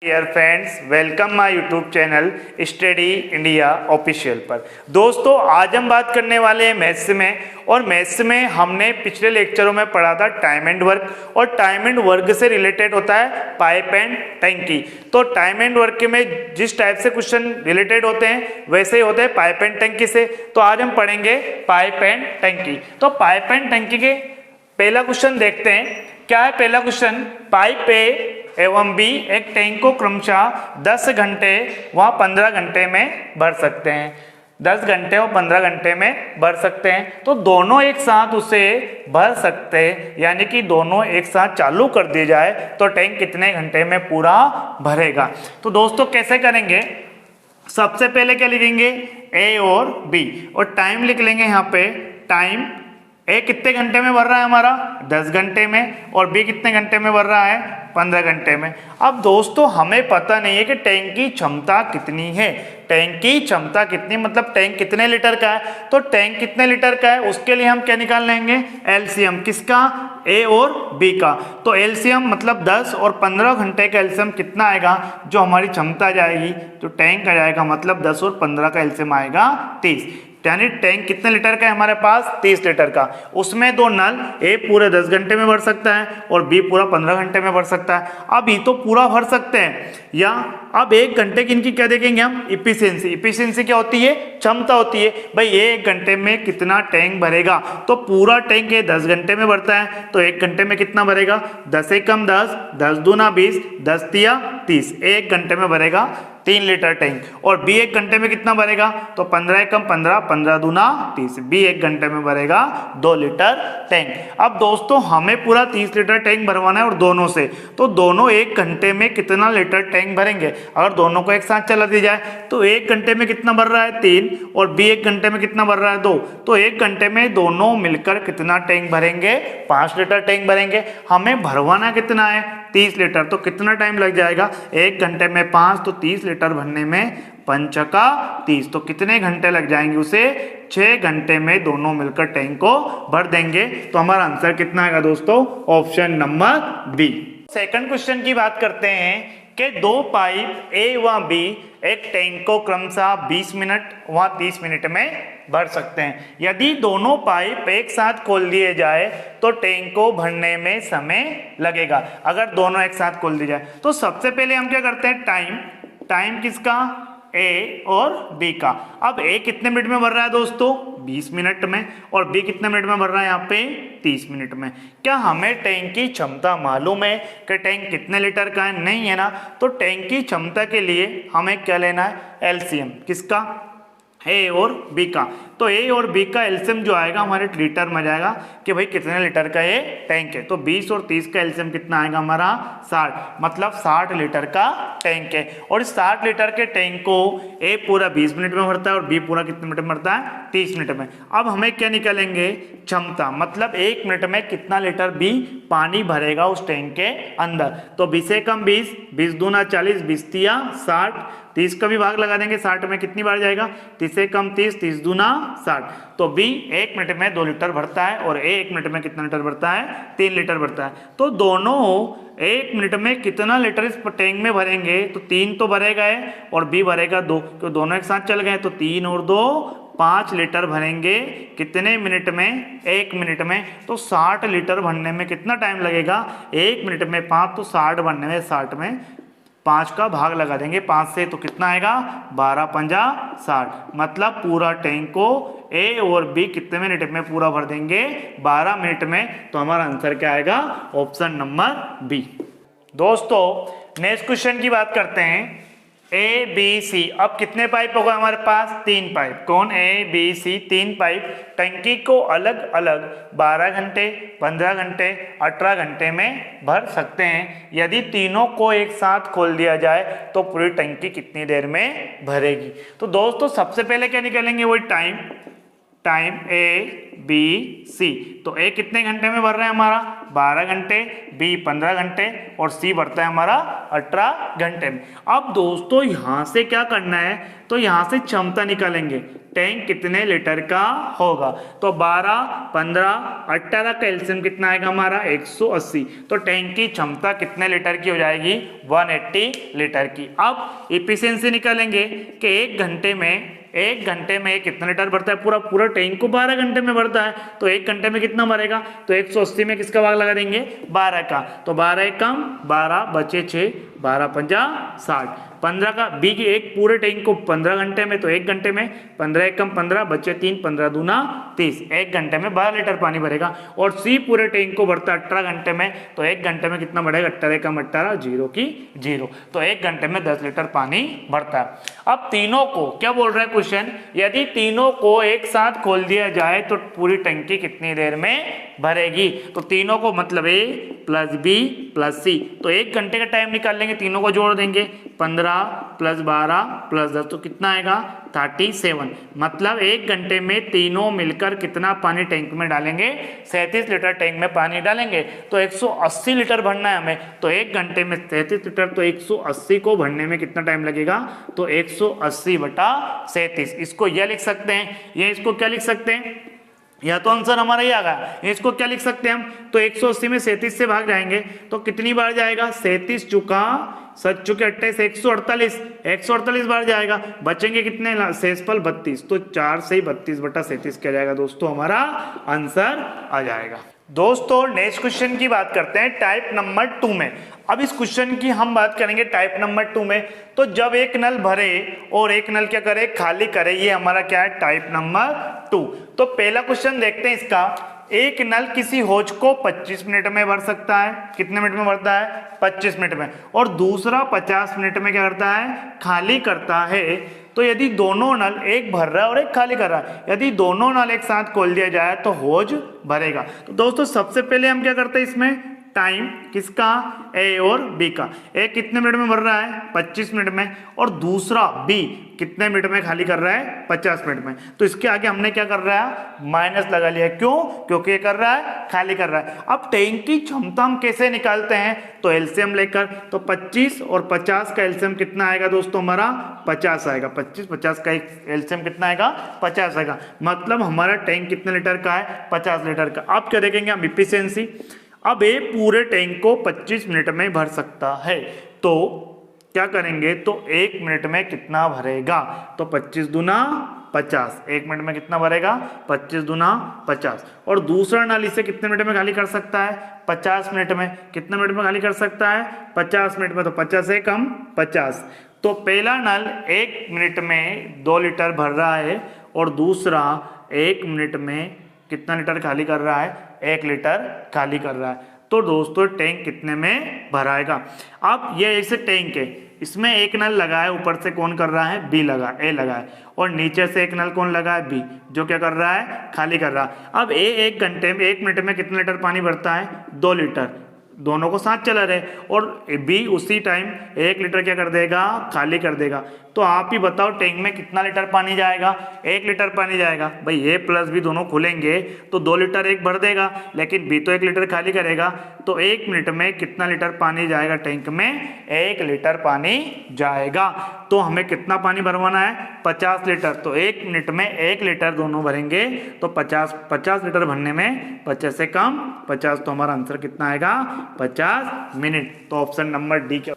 Dear friends, welcome my YouTube channel study India official पर। दोस्तों, आज हम बात करने वाले हैं मैथ्स में। और मैथ्स में हमने पिछले लेक्चरों में पढ़ा था टाइम एंड वर्क, और टाइम एंड वर्क से रिलेटेड होता है पाइप एंड टंकी। तो टाइम एंड वर्क में जिस टाइप से क्वेश्चन रिलेटेड होते हैं वैसे ही होते हैं पाइप एंड टंकी से। तो आज हम पढ़ेंगे पाइप एंड टंकी। तो पाइप एंड टंकी के पहला क्वेश्चन देखते हैं। क्या है पहला क्वेश्चन? पाइप ए एवं बी एक टैंक को क्रमशः 10 घंटे व 15 घंटे में भर सकते हैं। 10 घंटे और 15 घंटे में भर सकते हैं। तो दोनों एक साथ उसे भर सकते हैं, यानी कि दोनों एक साथ चालू कर दिए जाए तो टैंक कितने घंटे में पूरा भरेगा। तो दोस्तों कैसे करेंगे? सबसे पहले क्या लिखेंगे? ए और बी, और टाइम लिख लेंगे यहाँ पे। टाइम ए कितने घंटे में भर रहा है हमारा? 10 घंटे में। और बी कितने घंटे में भर रहा है? 15 घंटे में। अब दोस्तों हमें पता नहीं है कि टैंक की क्षमता कितनी है। टैंक की क्षमता कितनी मतलब टैंक कितने लीटर का है। तो टैंक कितने लीटर का है उसके लिए हम क्या निकाल लेंगे? एलसीएम। किसका? ए और बी का। तो एलसीएम मतलब 10 और 15 घंटे का एलसीएम कितना आएगा? जो हमारी क्षमता जाएगी, जो टैंक आ जाएगा, मतलब 10 और 15 का एलसीएम आएगा 30। यानी टैंक कितने लीटर का है हमारे पास? 30 लीटर का। उसमें दो नल, ए पूरे 10 घंटे में भर सकता है और बी पूरा 15 घंटे में भर सकता है। अब ये तो पूरा भर सकते हैं, या अब 1 घंटे की इनकी क्या देखेंगे हम? इफिशियंसी। इफिशियंसी क्या होती है? क्षमता होती है। भाई ये 1 घंटे में कितना टैंक भरेगा? तो पूरा टैंक ये 10 घंटे में भरता है, तो 1 घंटे में कितना भरेगा? 10 एकम 10, 10 दूना 20, 10 तिया 30। 1 घंटे में भरेगा 3 लीटर टैंक। और बी 1 घंटे में कितना भरेगा? तो 15 एकम 15, 15 दूना 30। बी 1 घंटे में भरेगा 2 लीटर टैंक। अब दोस्तों हमें पूरा 30 लीटर टैंक भरवाना है और दोनों से। तो दोनों 1 घंटे में कितना लीटर टैंक भरेंगे? अगर दोनों को एक साथ चला दी जाए तो 1 घंटे में कितना भर रहा है? 3, और बी 1 घंटे में कितना भर रहा है? 2। तो 1 घंटे में दोनों मिलकर कितना टैंक भरेंगे? 5 लीटर टैंक भरेंगे। हमें भरवाना कितना है? 30 लीटर। तो कितना टाइम लग जाएगा? 1 घंटे में 5, तो 30 लीटर भरने में 5 का 30। तो कितने घंटे लग जाएंगे उसे? 6 घंटे में दोनों मिलकर टैंक को भर देंगे। तो हमारा आंसर कितना आएगा दोस्तों? Option number B. Second question की बात करते हैं कि 2 पाइप ए व बी एक टैंक को क्रमशः 20 मिनट व 30 मिनट में भर सकते हैं। यदि दोनों पाइप एक साथ खोल दिए जाए तो टैंक को भरने में समय लगेगा। अगर दोनों एक साथ खोल दिए जाए तो सबसे पहले हम क्या करते हैं? टाइम किसका? ए और बी का। अब ए कितने मिनट में भर रहा है दोस्तों? 20 मिनट में। और बी कितने मिनट में भर रहा है यहाँ पे? 30 मिनट में। क्या हमें टैंक की क्षमता मालूम है कि टैंक कितने लीटर का है? नहीं है ना। तो टैंक की क्षमता के लिए हमें क्या लेना है? एलसीएम। किसका? ए और बी का। तो ए और बी का एलसीएम जो आएगा हमारे लीटर में जाएगा कि भाई कितने लीटर का ये टैंक है। तो 20 और 30 का एलसीएम कितना आएगा हमारा? 60, मतलब 60 लीटर का टैंक है। और इस 60 लीटर के टैंक को ए पूरा 20 मिनट में भरता है और बी पूरा कितने मिनट में भरता है? 30 मिनट में। अब हमें क्या निकालेंगे? क्षमता, मतलब 1 मिनट में कितना लीटर बी पानी भरेगा उस टैंक के अंदर। तो 20 एकम 20, 20 दूना 40, 20 तिया 60, 30 का भी भाग लगा देंगे। 60 में कितनी बार जाएगा? 30 एकम 30, 30 दूना 60। तो बी 1 मिनट में 2 लीटर भरता है और ए 1 मिनट में कितना लीटर भरता है? 3 लीटर भरता है। तो दोनों 1 मिनट में कितना लीटर इस टैंक में भरेंगे? तो 3 तो भरेगा है और बी भरेगा 2, तो दोनों एक साथ चल गए। तो 3 और 2 5 लीटर भरेंगे। कितने मिनट में? 1 मिनट में। तो 60 लीटर भरने में कितना टाइम लगेगा? 1 मिनट में 5, तो 60 भरने में 60 में 5 का भाग लगा देंगे 5 से। तो कितना आएगा? 12 पंजा 60, मतलब पूरा टैंक को ए और बी कितने मिनट में पूरा भर देंगे? 12 मिनट में। तो हमारा आंसर क्या आएगा? Option number B. दोस्तों नेक्स्ट क्वेश्चन की बात करते हैं। A B C. अब कितने पाइप होगा हमारे पास? 3 पाइप। कौन? ए बी सी 3 पाइप टंकी को अलग अलग 12 घंटे, 15 घंटे, 18 घंटे में भर सकते हैं। यदि तीनों को एक साथ खोल दिया जाए तो पूरी टंकी कितनी देर में भरेगी? तो दोस्तों सबसे पहले क्या निकालेंगे? वही टाइम ए बी सी। तो ए कितने घंटे में भर रहा है हमारा 12 घंटे, बी 15 घंटे और सी भरता है हमारा 18 घंटे में। अब दोस्तों यहाँ से क्या करना है, तो यहाँ से क्षमता निकालेंगे, टैंक कितने लीटर का होगा। तो 12, 15, 18 का एलसीएम कितना आएगा हमारा 180। तो टैंक की क्षमता कितने लीटर की हो जाएगी 180 लीटर की। अब एफिशिएंसी निकालेंगे कि एक घंटे में कितना लीटर भरता है, पूरा टैंक को 12 घंटे में भरता है, तो एक घंटे में कितना भरेगा, तो 180 में किसका भाग लगा देंगे 12 का। तो 12 एक कम 12 बचे 6, 12 50 60, 15 का बी की एक पूरे टैंक को 15 घंटे में, तो एक घंटे में 15 एक कम 15 बचे 3, 15 दूना 30, एक घंटे में 12 लीटर पानी भरेगा। और सी पूरे टैंक को भरता 18 घंटे में, तो एक घंटे में कितना बढ़ेगा 18 कम 18 0 की 0, तो एक घंटे में 10 लीटर पानी भरता है। अब तीनों को क्या बोल रहा है क्वेश्चन, यदि तीनों को एक साथ खोल दिया जाए तो पूरी टंकी कितनी देर में भरेगी। तो तीनों को मतलब ए प्लस बी प्लस सी, तो एक घंटे का टाइम निकाल लेंगे, तीनों को जोड़ देंगे 15 प्लस 12 प्लस 10, तो कितना आएगा 37। मतलब एक घंटे में तीनों मिलकर कितना पानी टैंक में डालेंगे 37 लीटर टैंक में पानी डालेंगे। तो 180 लीटर भरना है हमें, तो एक घंटे में 37 लीटर, तो 180 को भरने में कितना टाइम लगेगा, तो 180 बटा 37। इसको यह लिख सकते हैं, ये इसको क्या लिख सकते हैं, या तो आंसर हमारा ये आ गया, इसको क्या लिख सकते हैं हम, तो 180 में 37 से भाग जाएंगे तो कितनी बार जाएगा 37 चुका 7 चुके 28, 148 बार जाएगा, बचेंगे कितने शेषफल 32, तो 4 से ही 32 बटा 37 क्या जाएगा दोस्तों, हमारा आंसर आ जाएगा। दोस्तों नेक्स्ट क्वेश्चन की बात करते हैं टाइप नंबर 2 में। अब इस क्वेश्चन की हम बात करेंगे टाइप नंबर 2 में, तो जब एक नल भरे और एक नल क्या करे खाली करे, ये हमारा क्या है टाइप नंबर 2। तो पहला क्वेश्चन देखते हैं इसका, एक नल किसी होज को 25 मिनट में भर सकता है, कितने मिनट में भरता है 25 मिनट में, और दूसरा 50 मिनट में क्या करता है खाली करता है। तो यदि दोनों नल, एक भर रहा है और एक खाली कर रहा है, यदि दोनों नल एक साथ खोल दिया जाए तो होज भरेगा। तो दोस्तों सबसे पहले हम क्या करते हैं इसमें, टाइम किसका ए और बी का, ए कितने मिनट में भर रहा है 25 मिनट में, और दूसरा बी कितने मिनट में खाली कर रहा है 50 मिनट में। तो इसके आगे हमने क्या कर रहा है माइनस लगा लिया, क्यों, क्योंकि ये कर रहा है खाली कर रहा है। अब टैंक की क्षमता हम कैसे निकालते हैं, तो एलसीएम लेकर, तो 25 और 50 का एलसीएम कितना आएगा दोस्तों हमारा 50 आएगा, 25-50 का एलसीएम कितना आएगा 50 आएगा, मतलब हमारा टैंक कितने लीटर का है 50 लीटर का। अब क्या देखेंगे हम इफिशिएंसी, अब ये पूरे टैंक को 25 मिनट में भर सकता है, तो क्या करेंगे, तो एक मिनट में कितना भरेगा, तो 25 दूना 50, एक मिनट में कितना भरेगा 25 दूना 50। और दूसरा नल इसे कितने मिनट में खाली कर सकता है 50 मिनट में, कितने मिनट में खाली कर सकता है 50 मिनट में, तो 50 से कम 50। तो पहला नल एक मिनट में 2 लीटर भर रहा है और दूसरा एक मिनट में कितना लीटर खाली कर रहा है 1 लीटर खाली कर रहा है। तो दोस्तों टैंक कितने में भराएगा। अब ये ऐसे टैंक है, इसमें एक नल लगा है, ऊपर से कौन कर रहा है बी लगा, ए लगा है, और नीचे से एक नल कौन लगा है बी, जो क्या कर रहा है खाली कर रहा है। अब ए एक घंटे में 1 मिनट में कितने लीटर पानी भरता है 2 लीटर, दोनों को साथ चला रहे, और बी उसी टाइम 1 लीटर क्या कर देगा खाली कर देगा। तो आप ही बताओ टैंक में कितना लीटर पानी जाएगा 1 लीटर पानी जाएगा। भाई ए प्लस बी दोनों खुलेंगे तो 2 लीटर एक भर देगा, लेकिन बी तो 1 लीटर खाली करेगा, तो 1 मिनट में कितना लीटर पानी जाएगा टैंक में 1 लीटर पानी जाएगा। तो हमें कितना पानी भरवाना है 50 लीटर, तो 1 मिनट में 1 लीटर दोनों भरेंगे, तो 50 लीटर भरने में 50 से कम 50, तो हमारा आंसर कितना आएगा 50 मिनट। तो ऑप्शन नंबर डी क्या।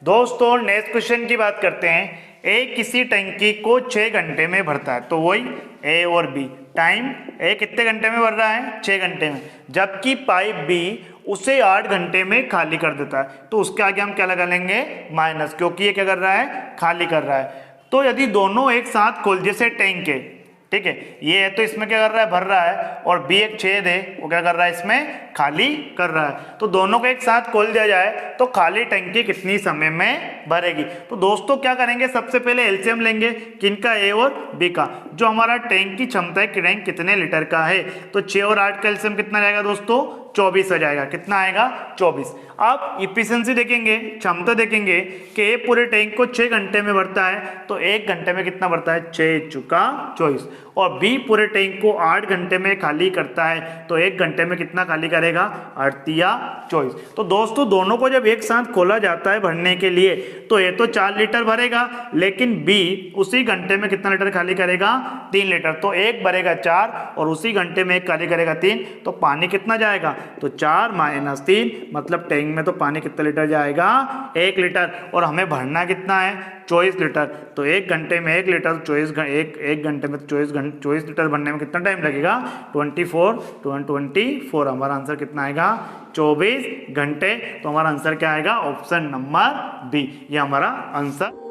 दोस्तों नेक्स्ट क्वेश्चन की बात करते हैं, ए किसी टंकी को 6 घंटे में भरता है, तो वही ए और बी, टाइम ए कितने घंटे में भर रहा है 6 घंटे में, जबकि पाइप बी उसे 8 घंटे में खाली कर देता है, तो उसके आगे हम क्या लगा लेंगे माइनस, क्योंकि ये क्या कर रहा है खाली कर रहा है। तो यदि दोनों एक साथ खोल, जैसे टैंक है ठीक है, ये है तो इसमें क्या कर रहा है भर रहा है, और बी एक छेद है वो क्या कर रहा है इसमें खाली कर रहा है, तो दोनों को एक साथ खोल दिया जाए तो खाली टंकी कितनी समय में भरेगी। तो दोस्तों क्या करेंगे, सबसे पहले एलसीएम लेंगे किनका ए और बी का, जो हमारा टैंक की क्षमता है टैंक कितने लीटर का है, तो 6 और 8 का एलसीएम कितना जाएगा दोस्तों 24 हो जाएगा। कितना आएगा? 24। अब इफिशिएंसी देखेंगे, क्षमता देखेंगे कि ए पूरे टैंक को 6 घंटे में भरता है, तो 1 घंटे में कितना भरता है? 6 चुका 24। और बी पूरे टैंक को 8 घंटे में खाली करता है, तो 1 घंटे में कितना खाली करेगा? 8 या 24। तो दोस्तों दोनों को जब एक साथ खोला जाता है भरने के लिए, तो ये तो 4 लीटर भरेगा, लेकिन बी उसी घंटे में कितना लीटर खाली करेगा? 3 लीटर। तो एक भरेगा 4 और उसी घंटे में एक खाली करेगा 3, तो पानी कितना जाएगा? तो 4 - 3 मतलब टैंक में तो पानी कितना लीटर जाएगा? 1 लीटर। और हमें भरना कितना है? 24 लीटर। तो 1 घंटे में 1 लीटर, 1 घंटे में 24 लीटर भरने में कितना टाइम लगेगा? 24 हमारा आंसर कितना आएगा? 24 घंटे। तो हमारा आंसर क्या आएगा? ऑप्शन नंबर बी, ये हमारा आंसर